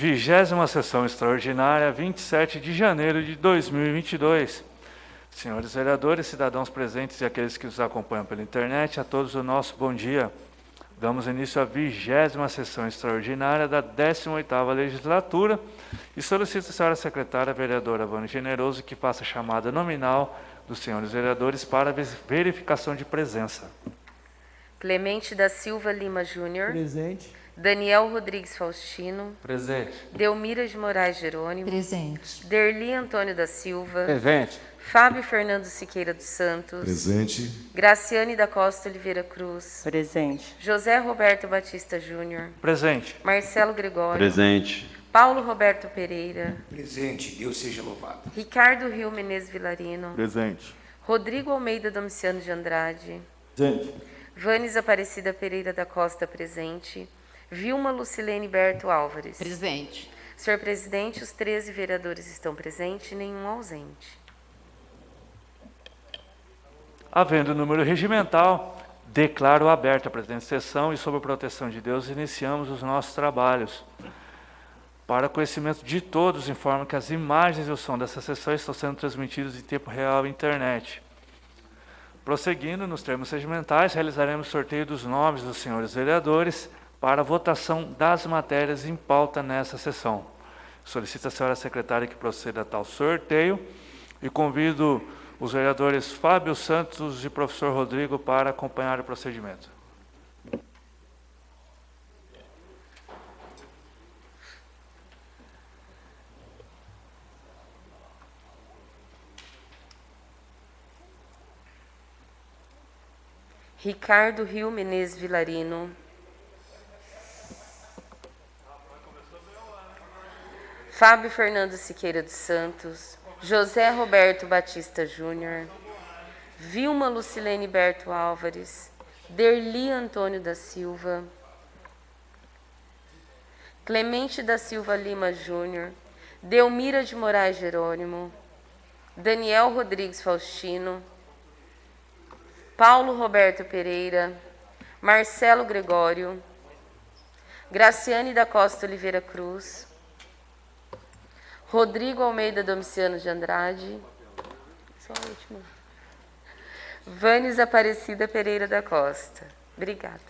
20ª sessão extraordinária, 27 de janeiro de 2022. Senhores vereadores, cidadãos presentes e aqueles que nos acompanham pela internet, a todos o nosso bom dia. Damos início à 20ª sessão extraordinária da 18ª legislatura e solicito à senhora secretária, vereadora Vânia Generoso, que faça a chamada nominal dos senhores vereadores para verificação de presença. Clemente da Silva Lima Júnior. Presente. Daniel Rodrigues Faustino. Presente. Delmira de Moraes Jerônimo. Presente. Derli Antônio da Silva. Presente. Fábio Fernando Siqueira dos Santos. Presente. Graciane da Costa Oliveira Cruz. Presente. José Roberto Batista Júnior. Presente. Marcelo Gregório. Presente. Paulo Roberto Pereira. Presente. Deus seja louvado. Ricardo Rio Menezes Vilarino. Presente. Rodrigo Almeida Domiciano de Andrade. Presente. Vânis Aparecida Pereira da Costa, presente. Vilma Lucilene Berto Álvares. Presente. Senhor presidente, os 13 vereadores estão presentes, nenhum ausente. Havendo número regimental, declaro aberta a presente sessão e, sob a proteção de Deus, iniciamos os nossos trabalhos. Para conhecimento de todos, informo que as imagens e o som dessa sessão estão sendo transmitidos em tempo real à internet. Prosseguindo, nos termos regimentais, realizaremos sorteio dos nomes dos senhores vereadores para a votação das matérias em pauta nessa sessão. Solicito à senhora secretária que proceda a tal sorteio e convido os vereadores Fábio Santos e professor Rodrigo para acompanhar o procedimento. Ricardo Rio Menezes Vilarino. Fábio Fernando Siqueira dos Santos. José Roberto Batista Júnior. Vilma Lucilene Berto Álvares. Derli Antônio da Silva. Clemente da Silva Lima Júnior. Delmira de Moraes Jerônimo. Daniel Rodrigues Faustino. Paulo Roberto Pereira. Marcelo Gregório. Graciane da Costa Oliveira Cruz. Rodrigo Almeida Domiciano de Andrade. Só a última. Vânis Aparecida Pereira da Costa. Obrigada.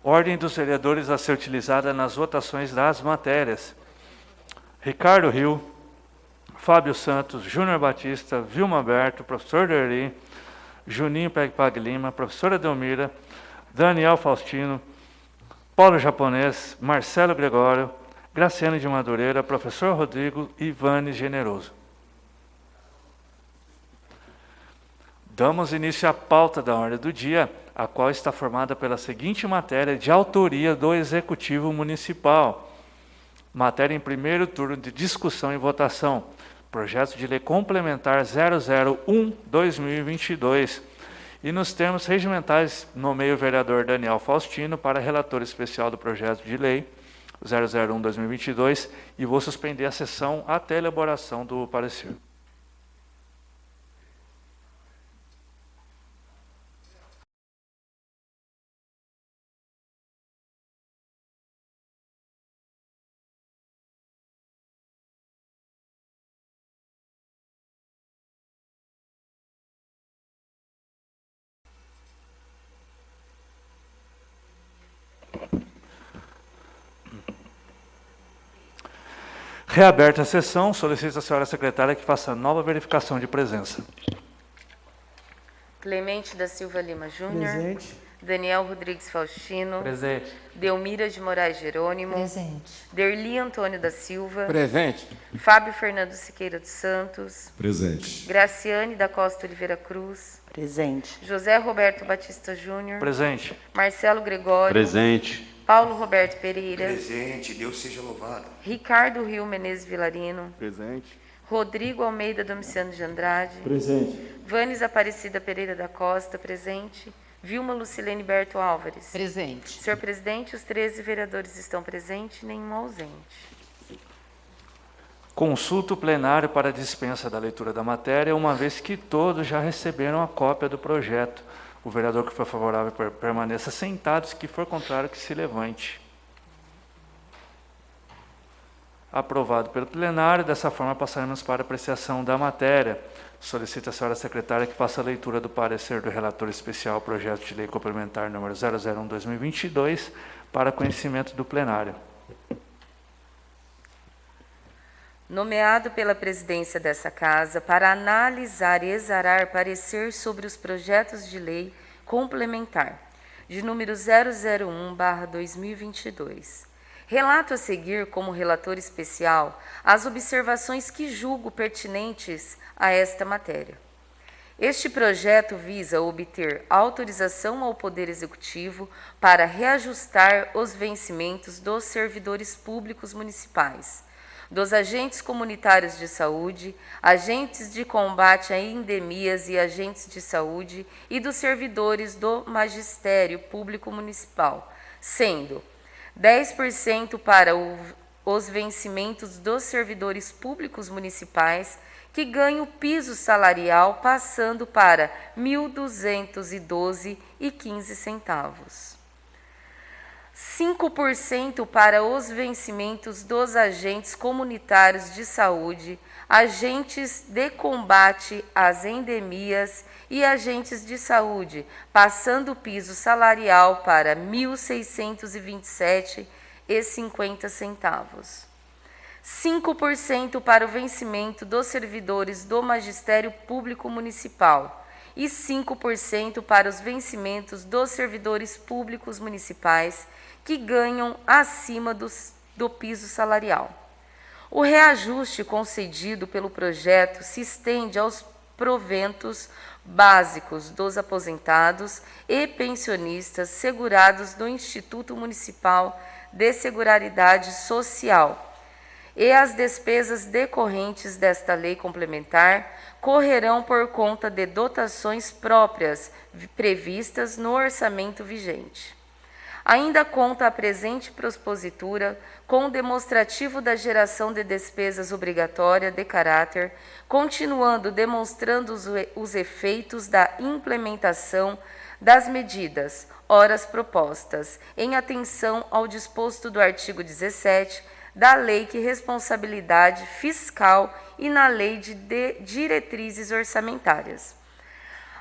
Ordem dos vereadores a ser utilizada nas votações das matérias. Ricardo Rio, Fábio Santos, Júnior Batista, Vilma Berto, professor Derli, Juninho Pegpag Lima, professora Delmira, Daniel Faustino, Paulo Japonês, Marcelo Gregório, Graciane de Madureira, professor Rodrigo e Vânia Generoso. Damos início à pauta da ordem do dia, a qual está formada pela seguinte matéria de autoria do Executivo Municipal. Matéria em primeiro turno de discussão e votação. Projeto de Lei Complementar 001/2022. E nos termos regimentais, nomeio o vereador Daniel Faustino para relator especial do projeto de lei 001/2022 e vou suspender a sessão até a elaboração do parecer. Reaberta a sessão, solicito à senhora secretária que faça nova verificação de presença. Clemente da Silva Lima Júnior. Presente. Daniel Rodrigues Faustino. Presente. Delmira de Moraes Jerônimo. Presente. Derli Antônio da Silva. Presente. Fábio Fernando Siqueira dos Santos. Presente. Graciane da Costa Oliveira Cruz. Presente. José Roberto Batista Júnior. Presente. Marcelo Gregório. Presente. Paulo Roberto Pereira. Presente, Deus seja louvado. Ricardo Rio Menezes Vilarino. Presente. Rodrigo Almeida Domiciano de Andrade. Presente. Vanes Aparecida Pereira da Costa, presente. Vilma Lucilene Berto Álvares. Presente. Senhor presidente, os 13 vereadores estão presentes, nenhum ausente. Consulta o plenário para a dispensa da leitura da matéria, uma vez que todos já receberam a cópia do projeto. O vereador que for favorável permaneça sentado, se que for contrário, que se levante. Aprovado pelo plenário, dessa forma passaremos para a apreciação da matéria. Solicita a senhora secretária que faça a leitura do parecer do relator especial projeto de lei complementar número 001/2022 para conhecimento do plenário. Nomeado pela presidência dessa Casa para analisar e exarar parecer sobre os projetos de lei complementar, de número 001/2022. Relato a seguir, como relator especial, as observações que julgo pertinentes a esta matéria. Este projeto visa obter autorização ao Poder Executivo para reajustar os vencimentos dos servidores públicos municipais, dos agentes comunitários de saúde, agentes de combate a endemias e agentes de saúde e dos servidores do Magistério Público Municipal, sendo 10% para os vencimentos dos servidores públicos municipais que ganham piso salarial passando para R$ 1.212,15. 5% para os vencimentos dos agentes comunitários de saúde, agentes de combate às endemias e agentes de saúde, passando o piso salarial para R$ 1.627,50. 5% para o vencimento dos servidores do Magistério Público Municipal e 5% para os vencimentos dos servidores públicos municipais que ganham acima do piso salarial. O reajuste concedido pelo projeto se estende aos proventos básicos dos aposentados e pensionistas segurados do Instituto Municipal de Seguridade Social, e as despesas decorrentes desta lei complementar correrão por conta de dotações próprias previstas no orçamento vigente. Ainda conta a presente propositura com o demonstrativo da geração de despesas obrigatória de caráter, continuando demonstrando os efeitos da implementação das medidas, horas propostas, em atenção ao disposto do artigo 17 da Lei de Responsabilidade Fiscal e na Lei de Diretrizes Orçamentárias.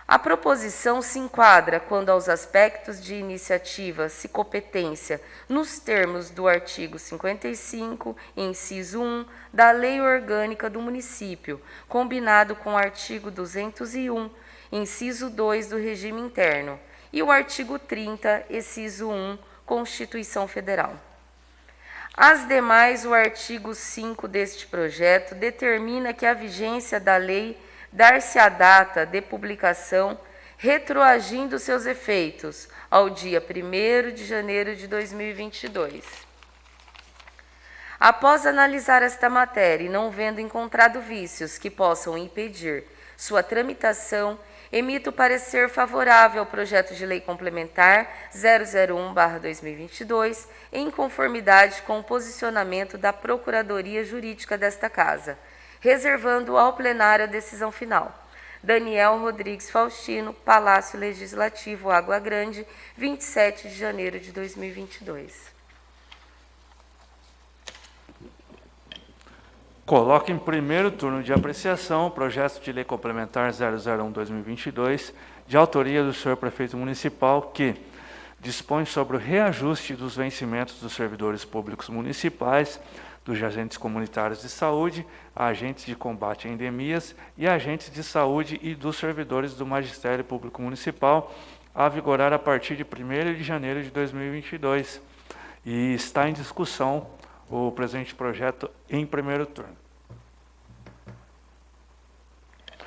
A proposição se enquadra quando aos aspectos de iniciativa e competência nos termos do artigo 55, inciso 1, da Lei Orgânica do Município, combinado com o artigo 201, inciso 2 do Regime Interno, e o artigo 30, inciso 1, Constituição Federal. As demais, o artigo 5 deste projeto determina que a vigência da lei dar-se a data de publicação, retroagindo seus efeitos ao dia 1º de janeiro de 2022. Após analisar esta matéria e não vendo encontrado vícios que possam impedir sua tramitação, emito parecer favorável ao projeto de lei complementar 001/2022, em conformidade com o posicionamento da Procuradoria Jurídica desta Casa, reservando ao plenário a decisão final. Daniel Rodrigues Faustino, Palácio Legislativo, Água Grande, 27 de janeiro de 2022. Coloque em primeiro turno de apreciação o projeto de lei complementar 001/2022, de autoria do senhor prefeito municipal, que dispõe sobre o reajuste dos vencimentos dos servidores públicos municipais, dos agentes comunitários de saúde, agentes de combate a endemias e agentes de saúde e dos servidores do Magistério Público Municipal, a vigorar a partir de 1º de janeiro de 2022. E está em discussão o presente projeto em primeiro turno.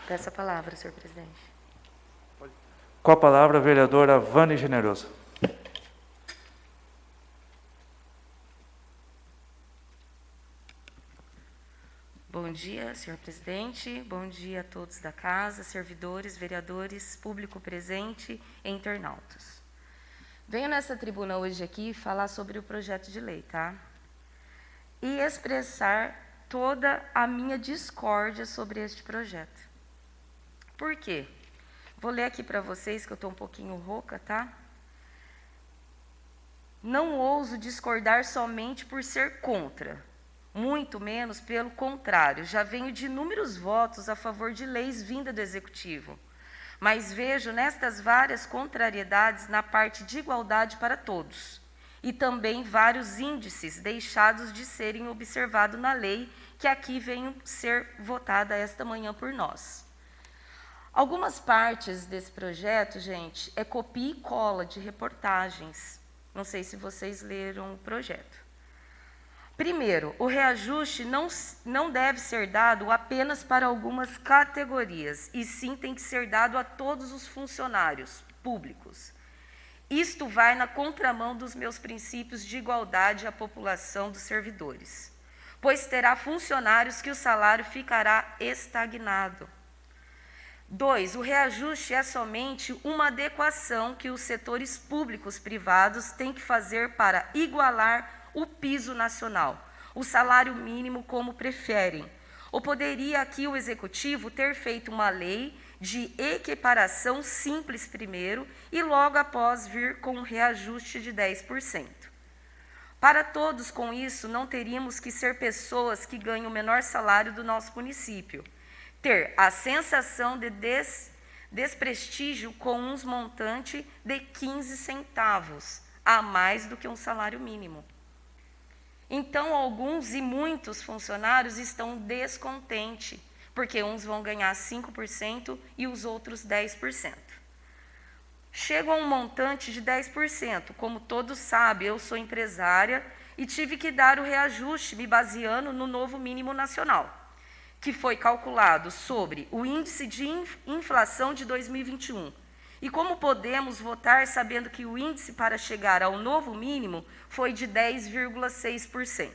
Peço a palavra, senhor presidente. Com a palavra, a vereadora Vane Generoso. Bom dia, senhor presidente. Bom dia a todos da casa, servidores, vereadores, público presente e internautas. Venho nessa tribuna hoje aqui falar sobre o projeto de lei, tá? E expressar toda a minha discórdia sobre este projeto. Por quê? Vou ler aqui para vocês, que eu estou um pouquinho rouca, tá? Não ouso discordar somente por ser contra, muito menos pelo contrário. Já venho de inúmeros votos a favor de leis vinda do Executivo, mas vejo nestas várias contrariedades na parte de igualdade para todos, e também vários índices deixados de serem observados na lei que aqui vem ser votada esta manhã por nós. Algumas partes desse projeto, gente, é copia e cola de reportagens. Não sei se vocês leram o projeto. Primeiro, o reajuste não deve ser dado apenas para algumas categorias, e sim tem que ser dado a todos os funcionários públicos. Isto vai na contramão dos meus princípios de igualdade à população dos servidores, pois terá funcionários que o salário ficará estagnado. 2, o reajuste é somente uma adequação que os setores públicos privados têm que fazer para igualar o piso nacional, o salário mínimo como preferem. Ou poderia aqui o Executivo ter feito uma lei de equiparação simples primeiro e logo após vir com um reajuste de 10%. Para todos com isso, não teríamos que ser pessoas que ganham o menor salário do nosso município, ter a sensação de desprestígio com uns montantes de 15 centavos a mais do que um salário mínimo. Então, alguns e muitos funcionários estão descontentes, porque uns vão ganhar 5% e os outros 10%. Chego a um montante de 10%. Como todos sabem, eu sou empresária e tive que dar o reajuste me baseando no novo mínimo nacional, que foi calculado sobre o índice de inflação de 2021. E como podemos votar sabendo que o índice para chegar ao novo mínimo foi de 10,6%?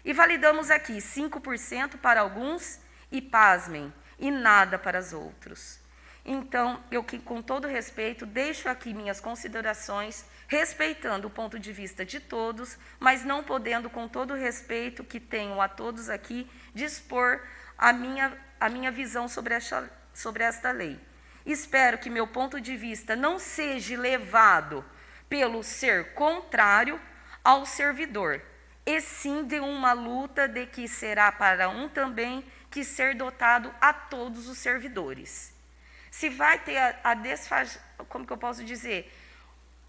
E validamos aqui 5% para alguns e, pasmem, e nada para os outros. Então, eu que, com todo respeito, deixo aqui minhas considerações, respeitando o ponto de vista de todos, mas não podendo, com todo o respeito que tenho a todos aqui, dispor a minha visão sobre esta lei. Espero que meu ponto de vista não seja levado pelo ser contrário ao servidor, e sim de uma luta de que será para um também que ser dotado a todos os servidores. Se vai ter como que eu posso dizer,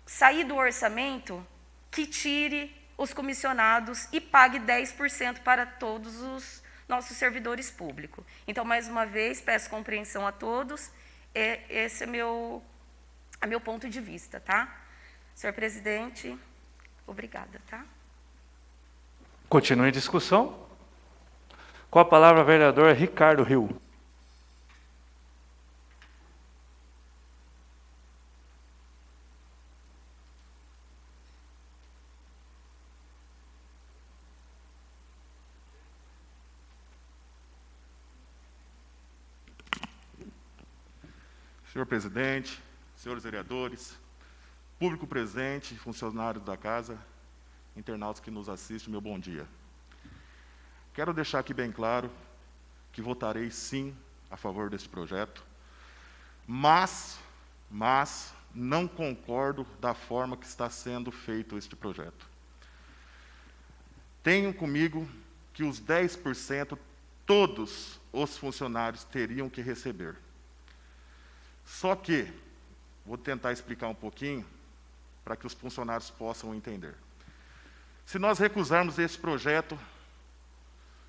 sair do orçamento, que tire os comissionados e pague 10% para todos os nossos servidores públicos. Então, mais uma vez, peço compreensão a todos. Esse é meu ponto de vista, tá? Senhor presidente, obrigada, tá? Continue a discussão. Com a palavra, o vereador Ricardo Rio. Senhor presidente, senhores vereadores, público presente, funcionários da casa, internautas que nos assistem, meu bom dia. Quero deixar aqui bem claro que votarei sim a favor deste projeto, mas não concordo da forma que está sendo feito este projeto. Tenho comigo que os 10% todos os funcionários teriam que receber. Só que, vou tentar explicar um pouquinho para que os funcionários possam entender. Se nós recusarmos esse projeto,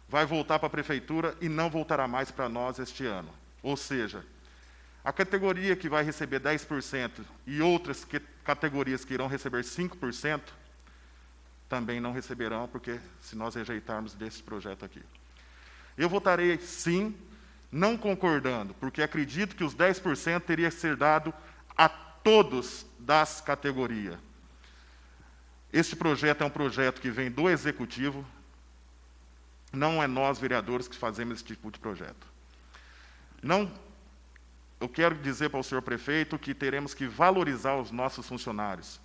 vai voltar para a prefeitura e não voltará mais para nós este ano. Ou seja, A categoria que vai receber 10% e outras categorias que irão receber 5%, também não receberão, porque se nós rejeitarmos desse projeto aqui. Eu votarei sim, não concordando, porque acredito que os 10% teria que ser dado a todos das categorias. Este projeto é um projeto que vem do Executivo, não é nós, vereadores, que fazemos esse tipo de projeto. Eu quero dizer para o senhor prefeito que teremos que valorizar os nossos funcionários.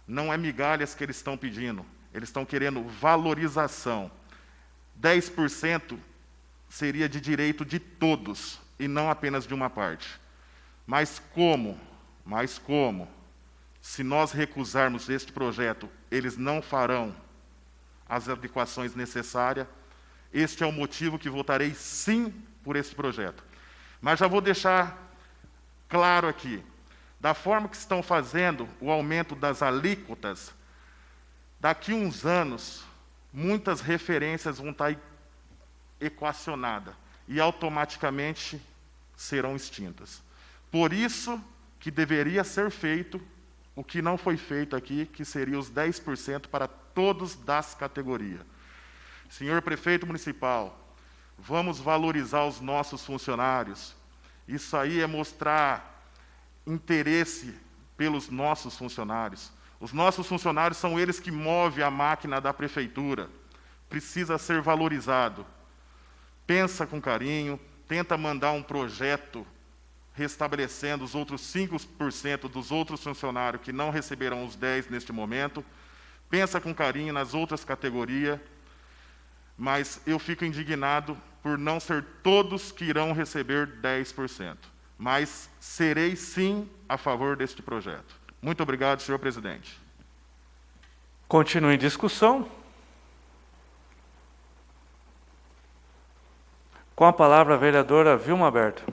Não é migalhas que eles estão pedindo, eles estão querendo valorização. 10% seria de direito de todos, e não apenas de uma parte. Mas como, se nós recusarmos este projeto, eles não farão as adequações necessárias, este é o motivo que votarei sim por este projeto. Mas já vou deixar claro aqui, da forma que estão fazendo o aumento das alíquotas, daqui a uns anos, muitas referências vão estar equacionadas e automaticamente serão extintas. Por isso que deveria ser feito o que não foi feito aqui, que seria os 10% para todos das categorias. Senhor prefeito municipal, vamos valorizar os nossos funcionários. Isso aí é mostrar interesse pelos nossos funcionários. Os nossos funcionários são eles que movem a máquina da prefeitura. Precisa ser valorizado. Pensa com carinho, tenta mandar um projeto restabelecendo os outros 5% dos outros funcionários que não receberão os 10% neste momento. Pensa com carinho nas outras categorias, mas eu fico indignado por não ser todos que irão receber 10%. Mas serei sim a favor deste projeto. Muito obrigado, senhor presidente. Continue em discussão. Com a palavra a vereadora Vilma Berto.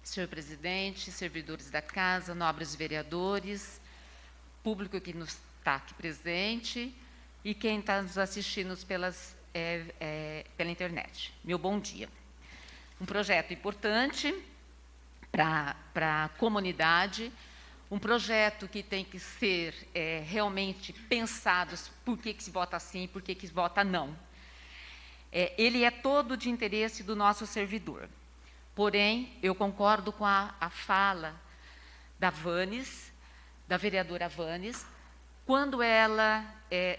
Senhor presidente, servidores da casa, nobres vereadores, público que está aqui presente e quem está nos assistindo pela internet. Meu bom dia. Um projeto importante para a comunidade, um projeto que tem que ser realmente pensado por que se vota sim e por que se vota não. Ele é todo de interesse do nosso servidor. Porém, eu concordo com a fala da Vanes, da vereadora Vanes, quando ela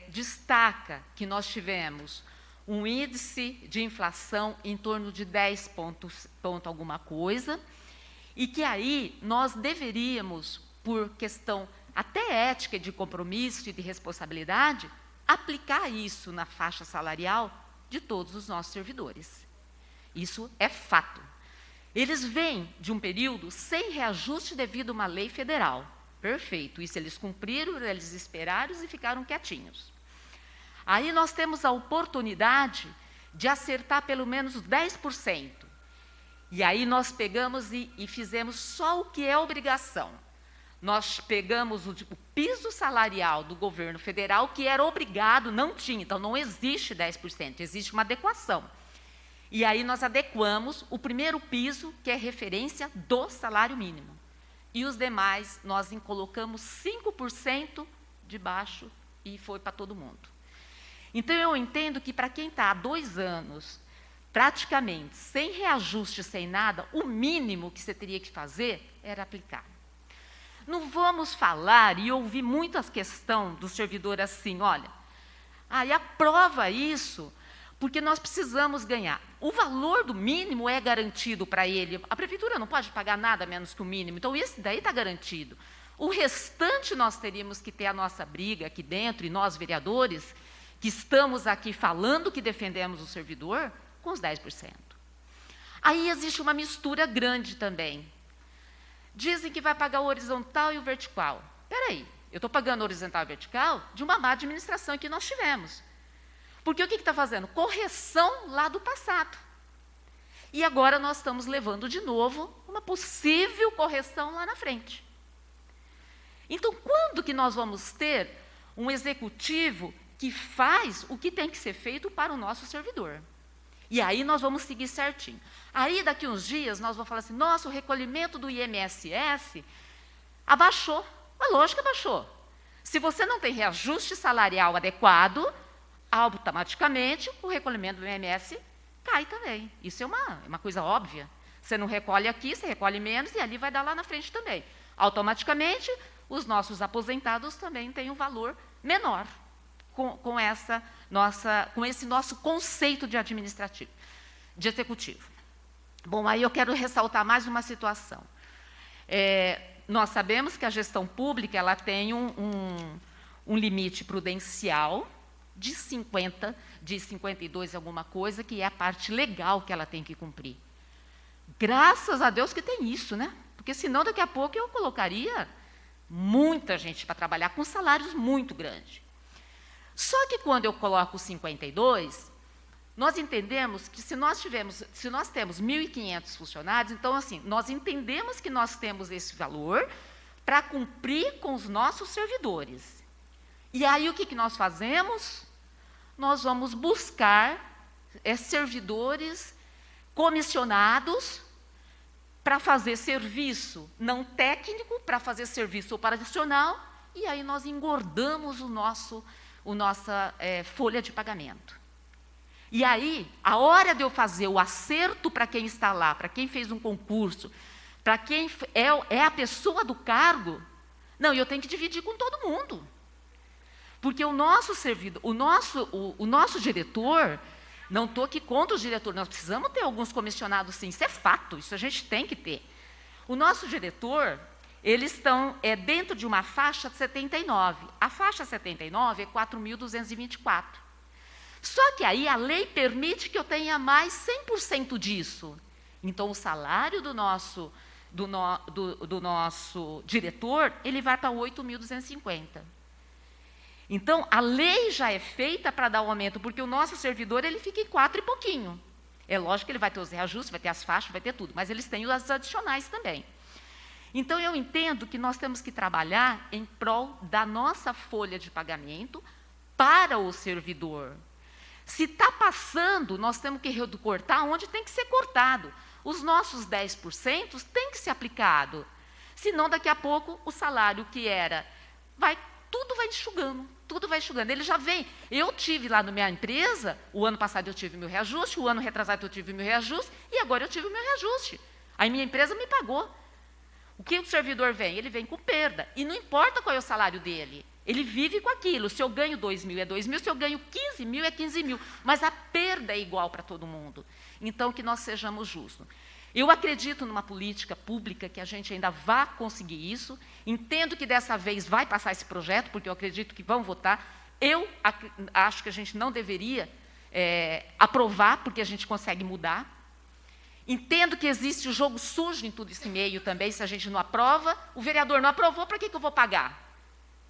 destaca que nós tivemos um índice de inflação em torno de 10 ponto alguma coisa, e que aí nós deveríamos, por questão até ética e de compromisso e de responsabilidade, aplicar isso na faixa salarial de todos os nossos servidores. Isso é fato. Eles vêm de um período sem reajuste devido a uma lei federal. Perfeito, isso eles cumpriram, eles esperaram e ficaram quietinhos. Aí nós temos a oportunidade de acertar pelo menos 10%. E aí nós pegamos e fizemos só o que é obrigação. Nós pegamos o piso salarial do governo federal, que era obrigado, não tinha, então não existe 10%, existe uma adequação. E aí nós adequamos o primeiro piso, que é referência do salário mínimo. E os demais, nós colocamos 5% de baixo e foi para todo mundo. Então, eu entendo que para quem está há 2 anos, praticamente, sem reajuste, sem nada, o mínimo que você teria que fazer era aplicar. Não vamos falar, e eu ouvi muitas questões do servidor assim, olha, e aprova isso, porque nós precisamos ganhar. O valor do mínimo é garantido para ele. A prefeitura não pode pagar nada menos que o mínimo, então esse daí está garantido. O restante nós teríamos que ter a nossa briga aqui dentro, e nós, vereadores, que estamos aqui falando que defendemos o servidor, com os 10%. Aí existe uma mistura grande também. Dizem que vai pagar o horizontal e o vertical. Espera aí, eu estou pagando o horizontal e o vertical de uma má administração que nós tivemos. Porque o que está fazendo? Correção lá do passado. E agora nós estamos levando de novo uma possível correção lá na frente. Então, quando que nós vamos ter um executivo que faz o que tem que ser feito para o nosso servidor? E aí nós vamos seguir certinho. Aí, daqui uns dias, nós vamos falar assim, nossa, o recolhimento do INSS abaixou. Mas lógico que abaixou. Se você não tem reajuste salarial adequado, automaticamente o recolhimento do INSS cai também. Isso é uma coisa óbvia. Você não recolhe aqui, você recolhe menos e ali vai dar lá na frente também. Automaticamente, os nossos aposentados também têm um valor menor com esse nosso conceito de administrativo, de executivo. Bom, aí eu quero ressaltar mais uma situação. Nós sabemos que a gestão pública ela tem um limite prudencial de 52 alguma coisa, que é a parte legal que ela tem que cumprir. Graças a Deus que tem isso, né? Porque senão daqui a pouco eu colocaria muita gente para trabalhar com salários muito grandes. Só que quando eu coloco 52, nós entendemos que se nós temos 1.500 funcionários, então assim, nós entendemos que nós temos esse valor para cumprir com os nossos servidores. E aí o que nós fazemos? Nós vamos buscar servidores comissionados para fazer serviço não técnico, para fazer serviço operacional, e aí nós engordamos nossa folha de pagamento. E aí, a hora de eu fazer o acerto para quem está lá, para quem fez um concurso, para quem é a pessoa do cargo, não, eu tenho que dividir com todo mundo. Porque o nosso servidor, o nosso diretor, não estou aqui contra os diretores, nós precisamos ter alguns comissionados sim, isso é fato, isso a gente tem que ter. O nosso diretor, eles estão dentro de uma faixa de 79. A faixa 79 é 4.224. Só que aí a lei permite que eu tenha mais 100% disso. Então, o salário do nosso diretor, ele vai para 8.250. Então, a lei já é feita para dar o aumento, porque o nosso servidor ele fica em 4 e pouquinho. É lógico que ele vai ter os reajustes, vai ter as faixas, vai ter tudo, mas eles têm os adicionais também. Então, eu entendo que nós temos que trabalhar em prol da nossa folha de pagamento para o servidor. Se está passando, nós temos que cortar onde tem que ser cortado. Os nossos 10% tem que ser aplicado. Senão, daqui a pouco, o salário que era, tudo vai enxugando, tudo vai enxugando. Ele já vem. Eu tive lá na minha empresa, o ano passado eu tive meu reajuste, o ano retrasado eu tive meu reajuste, e agora eu tive o meu reajuste. Aí minha empresa me pagou. O que o servidor vem? Ele vem com perda. E não importa qual é o salário dele. Ele vive com aquilo. Se eu ganho 2.000, é 2.000. Se eu ganho 15.000, é 15.000. Mas a perda é igual para todo mundo. Então, que nós sejamos justos. Eu acredito numa política pública que a gente ainda vai conseguir isso. Entendo que dessa vez vai passar esse projeto, porque eu acredito que vão votar. Eu acho que a gente não deveria aprovar, porque a gente consegue mudar. Entendo que existe o jogo sujo em tudo esse meio também, se a gente não aprova. O vereador não aprovou, para que eu vou pagar?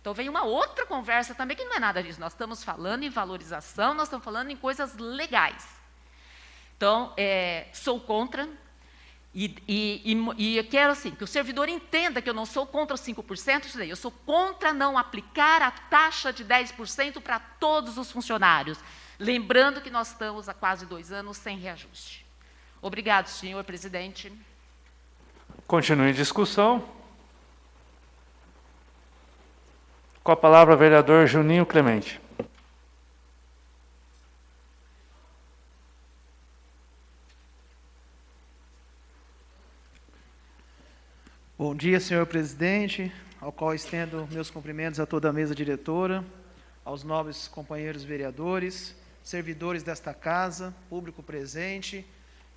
Então, vem uma outra conversa também, que não é nada disso. Nós estamos falando em valorização, nós estamos falando em coisas legais. Então, sou contra, e eu quero assim, que o servidor entenda que eu não sou contra os 5%, isso daí, eu sou contra não aplicar a taxa de 10% para todos os funcionários. Lembrando que nós estamos há quase 2 anos sem reajuste. Obrigado, senhor presidente. Continue em discussão. Com a palavra, o vereador Juninho Clemente. Bom dia, senhor presidente, ao qual estendo meus cumprimentos a toda a mesa diretora, aos nobres companheiros vereadores, servidores desta casa, público presente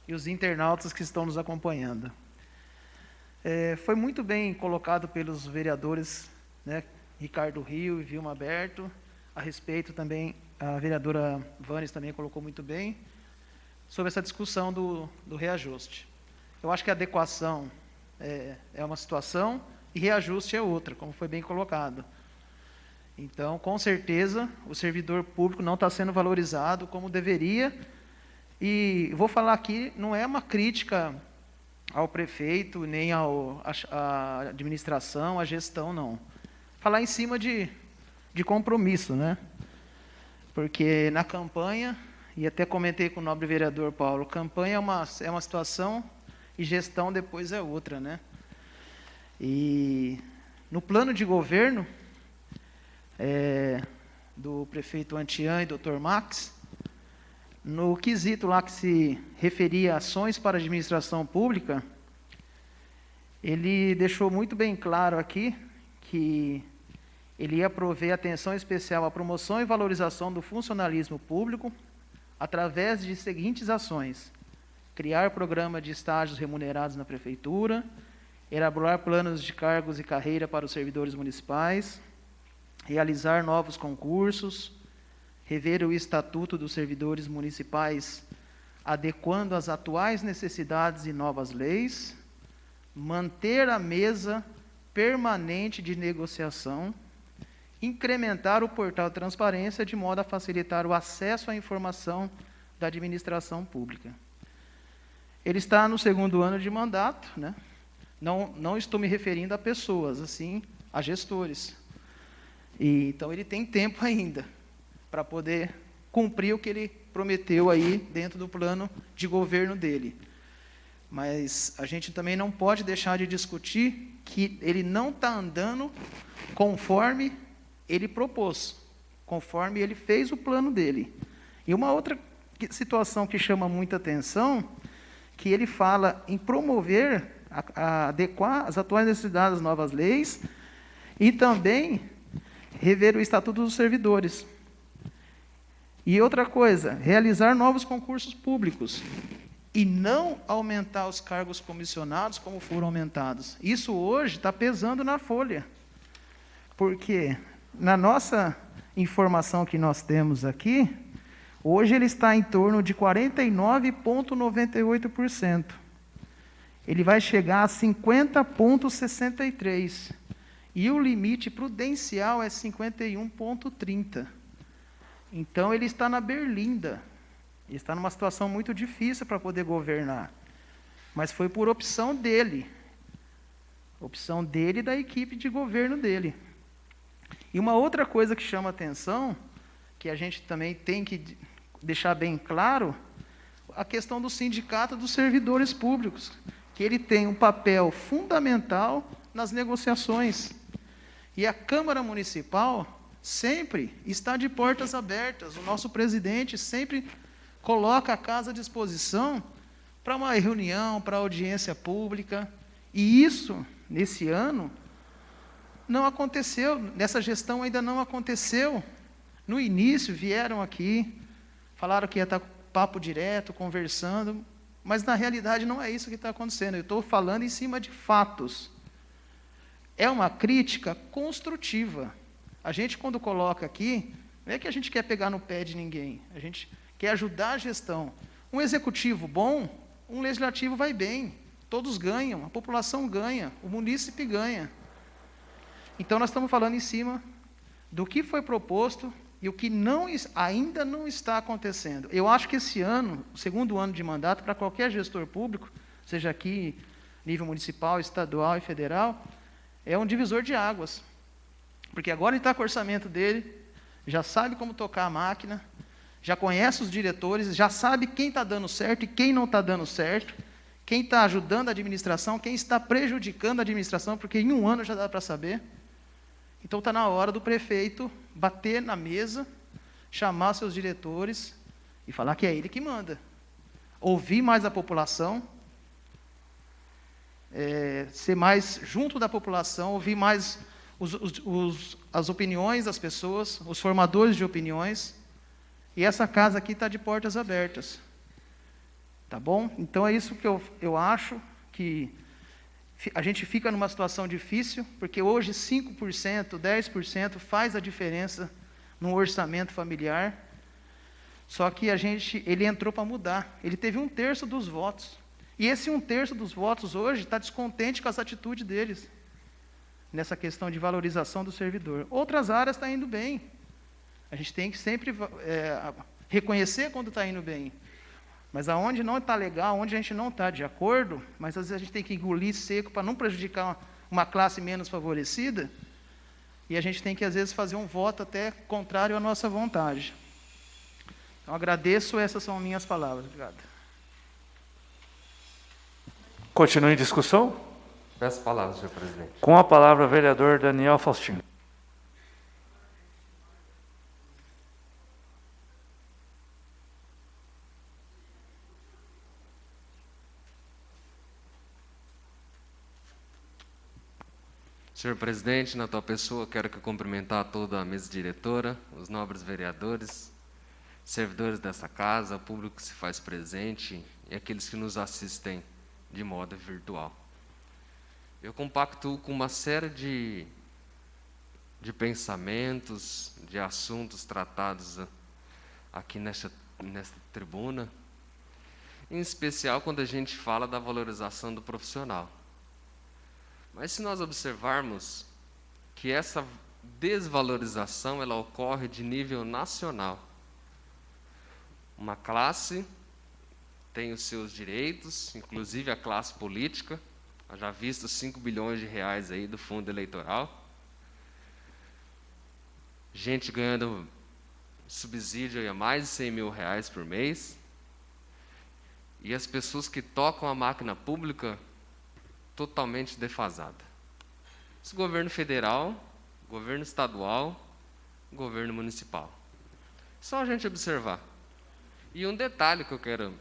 e os internautas que estão nos acompanhando. Foi muito bem colocado pelos vereadores, né, Ricardo Rio e Vilma Berto, a respeito também, a vereadora Vanes também colocou muito bem, sobre essa discussão do reajuste. Eu acho que a adequação é uma situação e reajuste é outra, como foi bem colocado. Então, com certeza, o servidor público não está sendo valorizado como deveria, E vou falar aqui, não é uma crítica ao prefeito, nem à administração, à gestão, não. Falar em cima de compromisso, né? Porque na campanha, e até comentei com o nobre vereador Paulo, campanha é uma situação e gestão depois é outra, né? E no plano de governo do prefeito Antian e Dr. Max, no quesito lá que se referia a ações para a administração pública, ele deixou muito bem claro aqui que ele ia prover atenção especial à promoção e valorização do funcionalismo público através de seguintes ações: criar programa de estágios remunerados na prefeitura, elaborar planos de cargos e carreira para os servidores municipais, realizar novos concursos, rever o Estatuto dos Servidores Municipais, adequando às atuais necessidades e novas leis, manter a mesa permanente de negociação, incrementar o portal de transparência de modo a facilitar o acesso à informação da administração pública. Ele está no 2º ano de mandato, né? Não estou me referindo a pessoas, assim, a gestores. Então, ele tem tempo ainda para poder cumprir o que ele prometeu aí dentro do plano de governo dele. Mas a gente também não pode deixar de discutir que ele não está andando conforme ele propôs, conforme ele fez o plano dele. E uma outra situação que chama muita atenção, que ele fala em promover, adequar as atuais necessidades das novas leis e também rever o Estatuto dos Servidores. E outra coisa, realizar novos concursos públicos e não aumentar os cargos comissionados como foram aumentados. Isso hoje está pesando na folha, porque na nossa informação que nós temos aqui, hoje ele está em torno de 49,98%. Ele vai chegar a 50,63%. E o limite prudencial é 51,30%. Então, ele está na berlinda. Ele está numa situação muito difícil para poder governar. Mas foi por opção dele. Opção dele e da equipe de governo dele. E uma outra coisa que chama atenção, que a gente também tem que deixar bem claro, a questão do Sindicato dos Servidores Públicos, que ele tem um papel fundamental nas negociações. E a Câmara Municipal sempre está de portas abertas. O nosso presidente sempre coloca a casa à disposição para uma reunião, para audiência pública. E isso, nesse ano, não aconteceu, nessa gestão ainda não aconteceu. No início vieram aqui, falaram que ia estar papo direto, conversando, mas na realidade não é isso que está acontecendo. Eu estou falando em cima de fatos. É uma crítica construtiva. A gente, quando coloca aqui, não é que a gente quer pegar no pé de ninguém, a gente quer ajudar a gestão. Um executivo bom, um legislativo vai bem, todos ganham, a população ganha, o munícipe ganha. Então, nós estamos falando em cima do que foi proposto e o que ainda não está acontecendo. Eu acho que esse ano, o 2º ano de mandato, para qualquer gestor público, seja aqui, nível municipal, estadual e federal, é um divisor de águas. Porque agora ele está com o orçamento dele, já sabe como tocar a máquina, já conhece os diretores, já sabe quem está dando certo e quem não está dando certo, quem está ajudando a administração, quem está prejudicando a administração, porque em um ano já dá para saber. Então está na hora do prefeito bater na mesa, chamar seus diretores e falar que é ele que manda. Ouvir mais a população, ser mais junto da população, ouvir mais as opiniões das pessoas, os formadores de opiniões. E essa casa aqui está de portas abertas. Tá bom? Então é isso que eu acho, que a gente fica numa situação difícil, porque hoje 5%, 10% faz a diferença no orçamento familiar. Só que ele entrou para mudar. Ele teve 1/3 dos votos. E esse 1/3 dos votos hoje está descontente com as atitudes deles, nessa questão de valorização do servidor. Outras áreas estão indo bem. A gente tem que sempre reconhecer quando está indo bem. Mas aonde não está legal, onde a gente não está de acordo, mas às vezes a gente tem que engolir seco para não prejudicar uma classe menos favorecida, e a gente tem que, às vezes, fazer um voto até contrário à nossa vontade. Então, agradeço, essas são minhas palavras. Obrigado. Continue em discussão? Peço palavras, senhor presidente. Com a palavra, o vereador Daniel Faustino. Senhor presidente, na tua pessoa, quero cumprimentar toda a mesa diretora, os nobres vereadores, servidores dessa casa, o público que se faz presente e aqueles que nos assistem de modo virtual. Eu compactuo com uma série de pensamentos, de assuntos tratados aqui nesta tribuna, em especial quando a gente fala da valorização do profissional. Mas se nós observarmos que essa desvalorização ela ocorre de nível nacional, uma classe tem os seus direitos, inclusive a classe política, já visto 5 bilhões de reais aí do fundo eleitoral, gente ganhando subsídio a mais de 100 mil reais por mês, e as pessoas que tocam a máquina pública totalmente defasada. Esse governo federal, governo estadual, governo municipal. Só a gente observar. E um detalhe que eu quero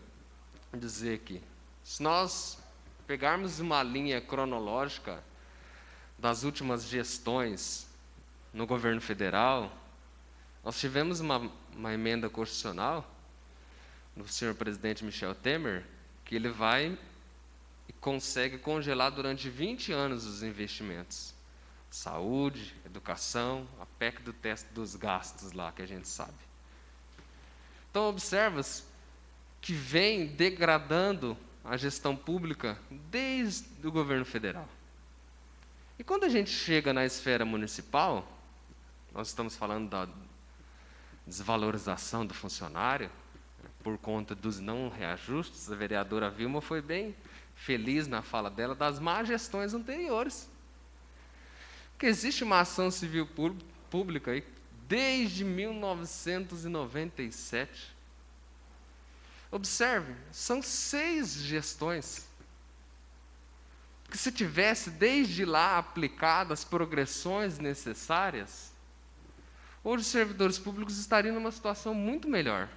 dizer aqui. Se nós pegarmos uma linha cronológica das últimas gestões no governo federal, nós tivemos uma emenda constitucional do senhor presidente Michel Temer, que ele vai e consegue congelar durante 20 anos os investimentos. Saúde, educação, a PEC do teste dos gastos lá, que a gente sabe. Então, observa-se que vem degradando a gestão pública desde o governo federal. E quando a gente chega na esfera municipal, nós estamos falando da desvalorização do funcionário, por conta dos não reajustes. A vereadora Vilma foi bem feliz na fala dela das más gestões anteriores. Porque existe uma ação civil pública aí desde 1997. Observe, são 6 gestões. Porque se tivesse desde lá aplicado as progressões necessárias, hoje os servidores públicos estariam numa situação muito melhor.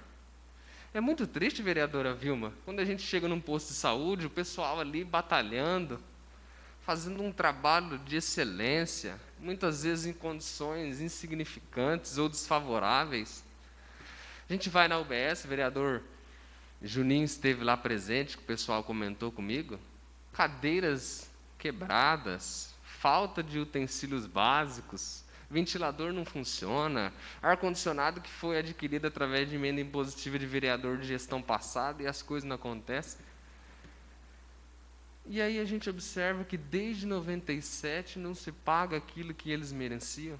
É muito triste, vereadora Vilma, quando a gente chega num posto de saúde, o pessoal ali batalhando, fazendo um trabalho de excelência, muitas vezes em condições insignificantes ou desfavoráveis. A gente vai na UBS, o vereador Juninho esteve lá presente, que o pessoal comentou comigo, cadeiras quebradas, falta de utensílios básicos, ventilador não funciona, ar-condicionado que foi adquirido através de emenda impositiva de vereador de gestão passada e as coisas não acontecem. E aí a gente observa que desde 97 não se paga aquilo que eles mereciam.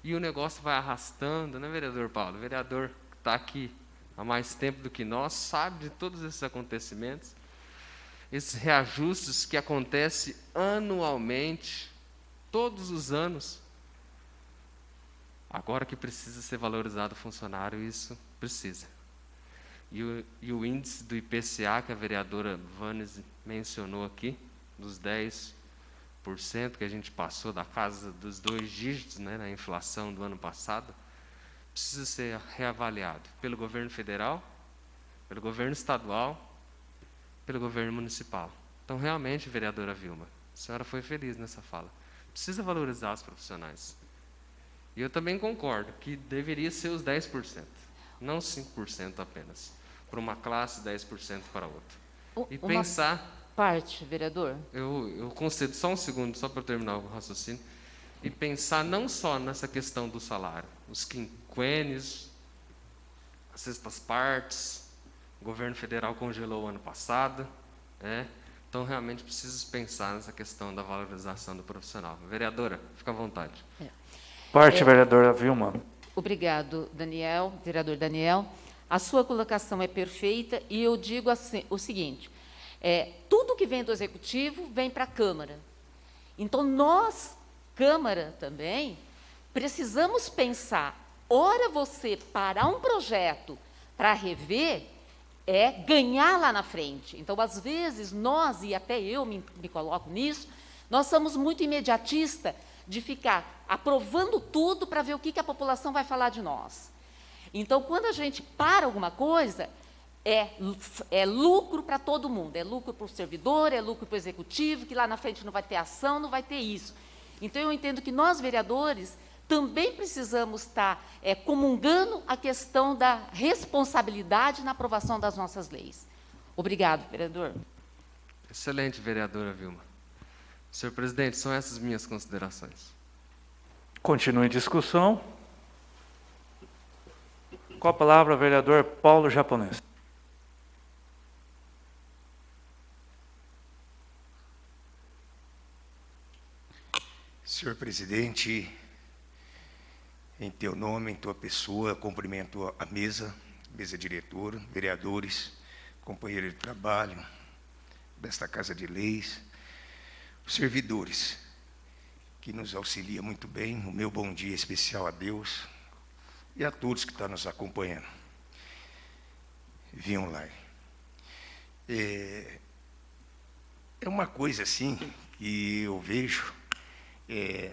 E o negócio vai arrastando, né, vereador Paulo? O vereador que está aqui há mais tempo do que nós sabe de todos esses acontecimentos. Esses reajustes que acontecem anualmente, todos os anos. Agora que precisa ser valorizado o funcionário, isso precisa. E o índice do IPCA, que a vereadora Vanes mencionou aqui, dos 10% que a gente passou da casa dos 2 dígitos, né, na inflação do ano passado, precisa ser reavaliado pelo governo federal, pelo governo estadual, pelo governo municipal. Então, realmente, vereadora Vilma, a senhora foi feliz nessa fala. Precisa valorizar os profissionais. E eu também concordo que deveria ser os 10%, não 5% apenas. Para uma classe, 10% para outra. E pensar... Parte, vereador. Eu concedo só um segundo, só para terminar o raciocínio. E pensar não só nessa questão do salário, os quinquênios, as sextas partes, o governo federal congelou o ano passado, né? Então, realmente, preciso pensar nessa questão da valorização do profissional. Vereadora, fica à vontade. Parte, vereadora Vilma. Obrigado, Daniel, vereador Daniel. A sua colocação é perfeita e eu digo assim, o seguinte, tudo que vem do Executivo vem para a Câmara. Então, nós, Câmara também, precisamos pensar, ora você parar um projeto para rever, é ganhar lá na frente. Então, às vezes, nós, e até eu me coloco nisso, nós somos muito imediatistas de ficar aprovando tudo para ver o que a população vai falar de nós. Então, quando a gente para alguma coisa, é lucro para todo mundo, é lucro para o servidor, é lucro para o executivo, que lá na frente não vai ter ação, não vai ter isso. Então, eu entendo que nós, vereadores, também precisamos estar comungando a questão da responsabilidade na aprovação das nossas leis. Obrigado, vereador. Excelente, vereadora Vilma. Senhor presidente, são essas minhas considerações. Continue em discussão. Com a palavra, vereador Paulo Japonês. Senhor presidente, em teu nome, em tua pessoa, cumprimento a mesa diretora, vereadores, companheiros de trabalho desta Casa de Leis, os servidores que nos auxiliam muito bem, o meu bom dia especial a Deus e a todos que estão nos acompanhando via online. É uma coisa assim que eu vejo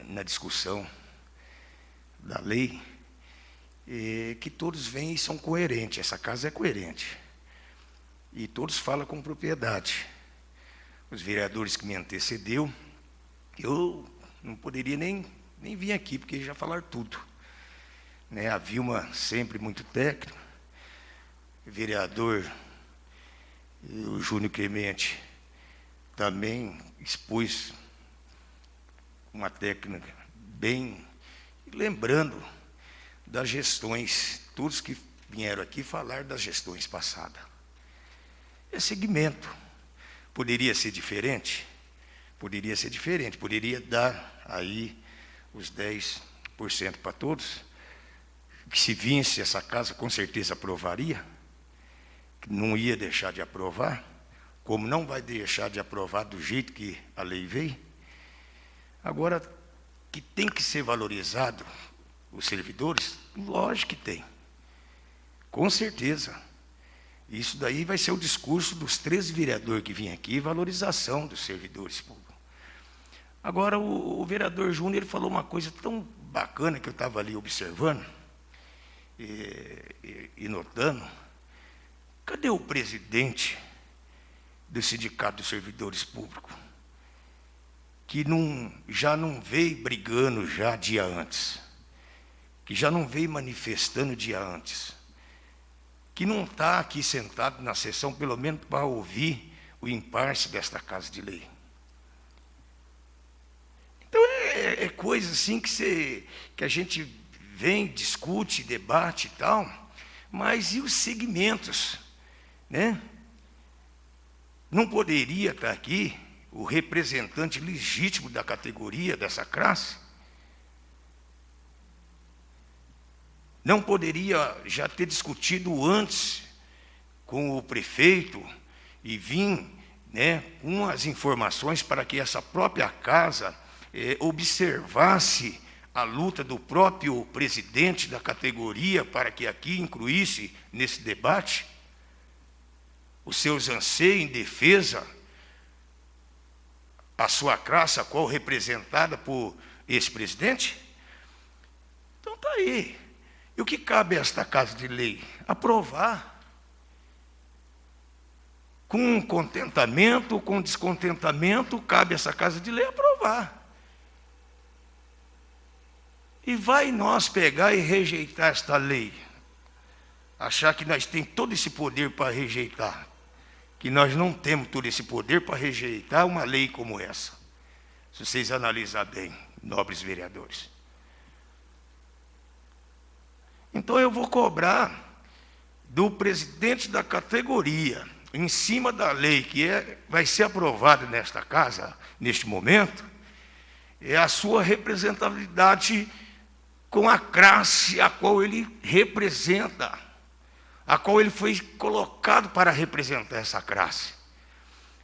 na discussão da lei, que todos vêm e são coerentes. Essa casa é coerente. E todos falam com propriedade. Os vereadores que me antecedeu, eu não poderia nem vir aqui, porque já falaram tudo. Né? A Vilma sempre muito técnico, o vereador o Júnior Clemente também expôs uma técnica bem, lembrando das gestões, todos que vieram aqui falar das gestões passadas. É segmento. Poderia ser diferente? Poderia ser diferente, poderia dar aí os 10% para todos, que se visse essa casa, com certeza aprovaria, que não ia deixar de aprovar, como não vai deixar de aprovar do jeito que a lei veio. Agora, que tem que ser valorizado os servidores, lógico que tem, com certeza. Isso daí vai ser o discurso dos 13 vereadores que vêm aqui, valorização dos servidores públicos. Agora, o vereador Júnior falou uma coisa tão bacana que eu estava ali observando e notando. Cadê o presidente do Sindicato dos Servidores Públicos? Que já não veio brigando já dia antes, que já não veio manifestando dia antes, que não está aqui sentado na sessão, pelo menos para ouvir o impasse desta Casa de Lei. Então, é coisa assim que a gente vem, discute, debate e tal, mas e os segmentos, né? Não poderia estar aqui o representante legítimo da categoria, dessa classe? Não poderia já ter discutido antes com o prefeito e vir, né, com as informações para que essa própria casa observasse a luta do próprio presidente da categoria para que aqui incluísse nesse debate os seus anseios em defesa a sua classe, a qual representada por esse presidente? Então está aí. E o que cabe a esta Casa de Lei? Aprovar. Com contentamento, com descontentamento, cabe a essa Casa de Lei aprovar. E vai nós pegar e rejeitar esta lei. Achar que nós temos todo esse poder para rejeitar. Que nós não temos todo esse poder para rejeitar uma lei como essa. Se vocês analisarem bem, nobres vereadores. Então eu vou cobrar do presidente da categoria, em cima da lei que vai ser aprovada nesta casa, neste momento, é a sua representatividade com a classe a qual ele representa, a qual ele foi colocado para representar essa classe.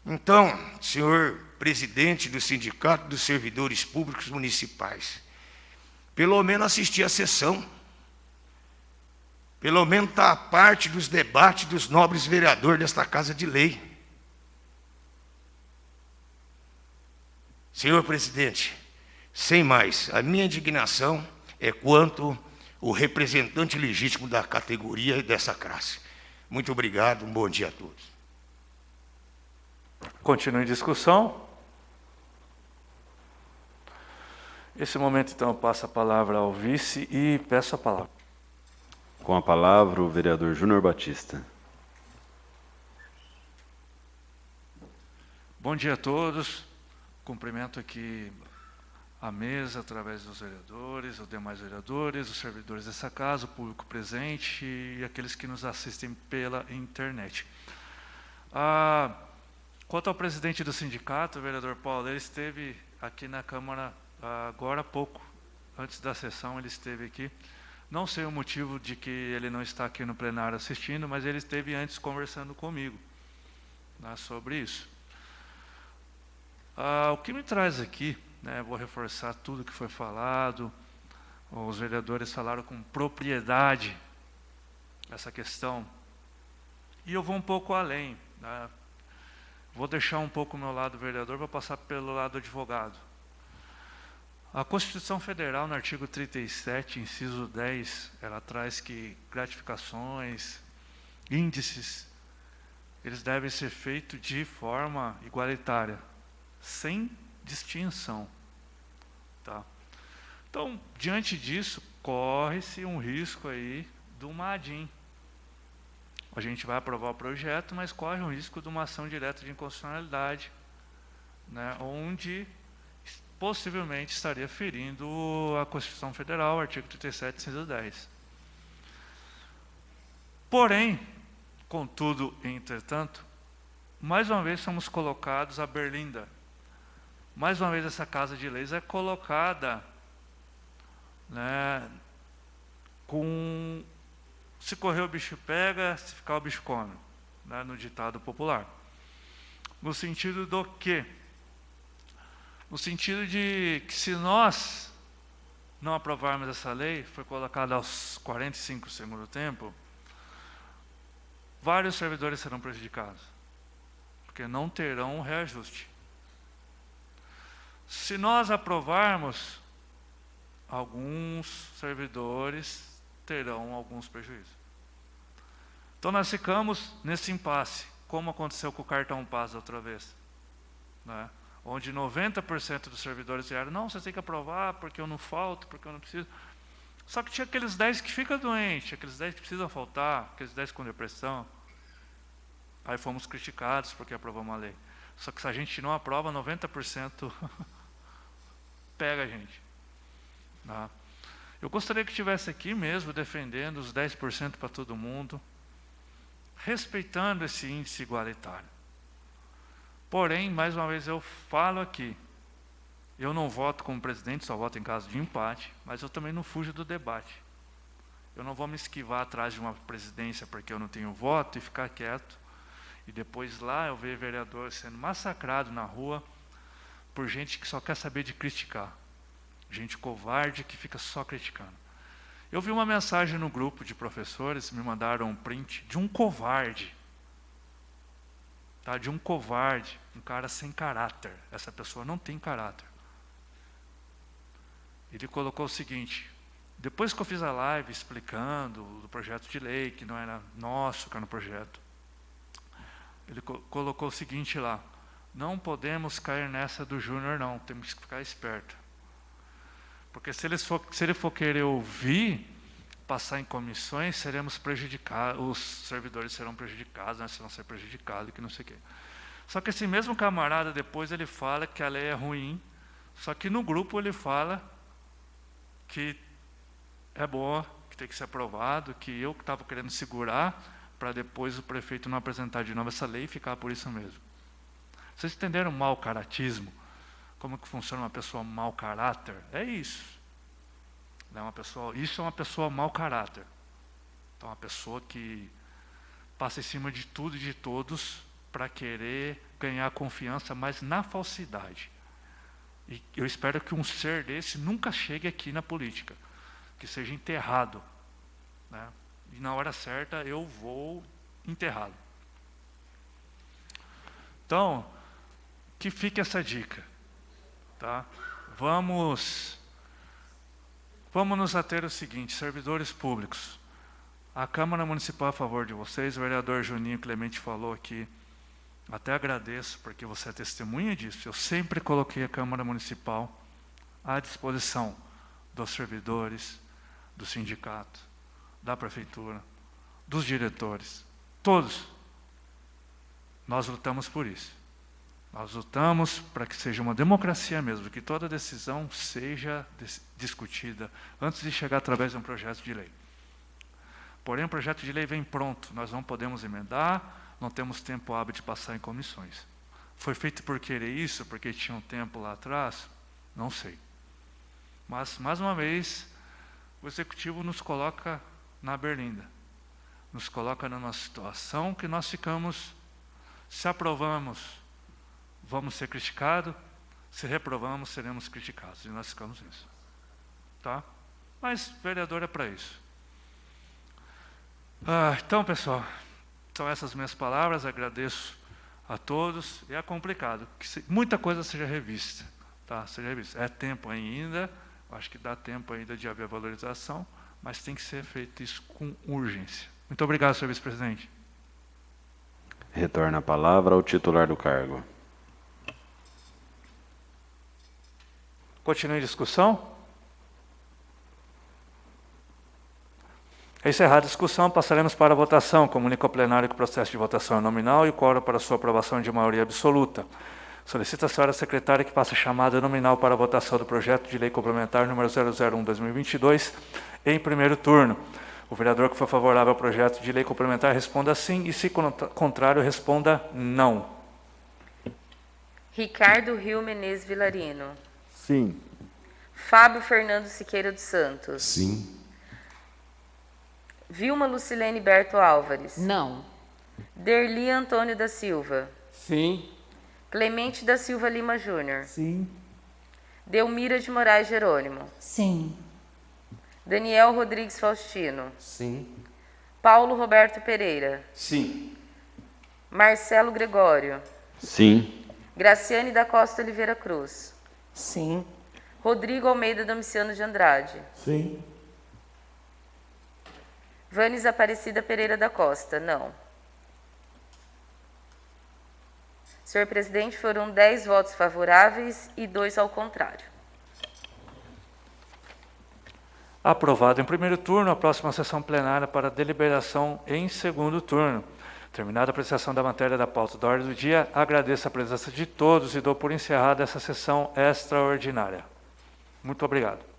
Então, senhor presidente do Sindicato dos Servidores Públicos Municipais, pelo menos assistir à sessão, pelo menos estar à parte dos debates dos nobres vereadores desta Casa de Lei. Senhor presidente, sem mais, a minha indignação é quanto o representante legítimo da categoria e dessa classe. Muito obrigado, um bom dia a todos. Continue em discussão. Nesse momento, então, eu passo a palavra ao vice e peço a palavra. Com a palavra, o vereador Júnior Batista. Bom dia a todos. Cumprimento aqui a mesa, através dos vereadores, os demais vereadores, os servidores dessa casa, o público presente e aqueles que nos assistem pela internet. Quanto ao presidente do sindicato, o vereador Paulo, ele esteve aqui na Câmara agora há pouco, antes da sessão ele esteve aqui. Não sei o motivo de que ele não está aqui no plenário assistindo, mas ele esteve antes conversando comigo, né, sobre isso. O que me traz aqui, né, vou reforçar tudo que foi falado, os vereadores falaram com propriedade essa questão, e eu vou um pouco além, né, vou deixar um pouco o meu lado vereador, vou passar pelo lado advogado. A Constituição Federal, no artigo 37, inciso 10, ela traz que gratificações, índices, eles devem ser feitos de forma igualitária, sem distinção. Tá? Então, diante disso, corre-se um risco aí do MADIM. A gente vai aprovar o projeto, mas corre um risco de uma ação direta de inconstitucionalidade, né, onde possivelmente estaria ferindo a Constituição Federal, artigo 37, inciso 10. Porém, contudo, entretanto, mais uma vez somos colocados à berlinda. Mais uma vez essa Casa de Leis é colocada, né, com se correr o bicho pega, se ficar o bicho come, né, no ditado popular. No sentido do quê? No sentido de que se nós não aprovarmos essa lei, foi colocada aos 45 do segundo tempo, vários servidores serão prejudicados, porque não terão um reajuste. Se nós aprovarmos, alguns servidores terão alguns prejuízos. Então nós ficamos nesse impasse, como aconteceu com o cartão Paz outra vez, né? Onde 90% dos servidores disseram, não, você tem que aprovar porque eu não falto, porque eu não preciso. Só que tinha aqueles 10 que ficam doentes, aqueles 10 que precisam faltar, aqueles 10 com depressão. Aí fomos criticados porque aprovamos a lei. Só que se a gente não aprova, 90% pega a gente. Tá? Eu gostaria que estivesse aqui mesmo defendendo os 10% para todo mundo, respeitando esse índice igualitário. Porém, mais uma vez eu falo aqui, eu não voto como presidente, só voto em caso de empate, mas eu também não fujo do debate. Eu não vou me esquivar atrás de uma presidência porque eu não tenho voto e ficar quieto, e depois lá eu ver vereador sendo massacrado na rua por gente que só quer saber de criticar. Gente covarde que fica só criticando. Eu vi uma mensagem no grupo de professores, me mandaram um print de um covarde. Tá, de um covarde, um cara sem caráter. Essa pessoa não tem caráter. Ele colocou o seguinte, depois que eu fiz a live explicando do projeto de lei, que não era nosso, que era no projeto, ele colocou o seguinte lá, não podemos cair nessa do Júnior não, temos que ficar esperto. Porque se ele for querer ouvir, passar em comissões, seremos prejudicados, os servidores serão prejudicados, nós vamos ser prejudicados, que não sei o quê. Só que esse mesmo camarada, depois ele fala que a lei é ruim, só que no grupo ele fala que é boa, que tem que ser aprovado, que eu que estava querendo segurar, para depois o prefeito não apresentar de novo essa lei e ficar por isso mesmo. Vocês entenderam o mau caratismo? Como que funciona uma pessoa mau caráter? É isso. Isso é uma pessoa mau caráter. Então, uma pessoa que passa em cima de tudo e de todos para querer ganhar confiança, mas na falsidade. E eu espero que um ser desse nunca chegue aqui na política, que seja enterrado, né? E na hora certa eu vou enterrá-lo. Então, que fique essa dica, tá? Vamos nos ater ao seguinte: servidores públicos, a Câmara Municipal é a favor de vocês, o vereador Juninho Clemente falou aqui, até agradeço, porque você é testemunha disso. Eu sempre coloquei a Câmara Municipal à disposição dos servidores, do sindicato, da prefeitura, dos diretores, todos. Nós lutamos por isso. Nós lutamos para que seja uma democracia mesmo, que toda decisão seja discutida antes de chegar através de um projeto de lei. Porém, o projeto de lei vem pronto, nós não podemos emendar, não temos tempo hábil de passar em comissões. Foi feito por querer isso, porque tinha um tempo lá atrás? Não sei. Mas, mais uma vez, o Executivo nos coloca na berlinda. Nos coloca numa situação que nós ficamos, se aprovamos, vamos ser criticados, se reprovamos, seremos criticados. E nós ficamos nisso. Tá? Mas, vereador é para isso. Então, pessoal, são essas minhas palavras, agradeço a todos. É complicado, que muita coisa seja revista, tá? Seja revista. É tempo ainda, acho que dá tempo ainda de haver valorização, mas tem que ser feito isso com urgência. Muito obrigado, senhor vice-presidente. Retorna a palavra ao titular do cargo. Continue a discussão. Encerrada a discussão, passaremos para a votação. Comunico ao plenário que o processo de votação é nominal e o quórum para sua aprovação de maioria absoluta. Solicito à senhora secretária que passe a chamada nominal para a votação do projeto de lei complementar número 001/2022 em primeiro turno. O vereador que for favorável ao projeto de lei complementar responda sim e, se contrário, responda não. Ricardo Rio Menezes Vilarino. Sim. Fábio Fernando Siqueira dos Santos. Sim. Vilma Lucilene Berto Álvares. Não. Derli Antônio da Silva. Sim. Clemente da Silva Lima Júnior. Sim. Delmira de Moraes Jerônimo. Sim. Daniel Rodrigues Faustino. Sim. Paulo Roberto Pereira. Sim. Marcelo Gregório. Sim. Graciane da Costa Oliveira Cruz. Sim. Rodrigo Almeida Domiciano de Andrade. Sim. Vanes Aparecida Pereira da Costa. Não. Senhor presidente, foram 10 votos favoráveis e 2 ao contrário. Aprovado em primeiro turno, a próxima sessão plenária para deliberação em segundo turno. Terminada a apreciação da matéria da pauta da ordem do dia, agradeço a presença de todos e dou por encerrada essa sessão extraordinária. Muito obrigado.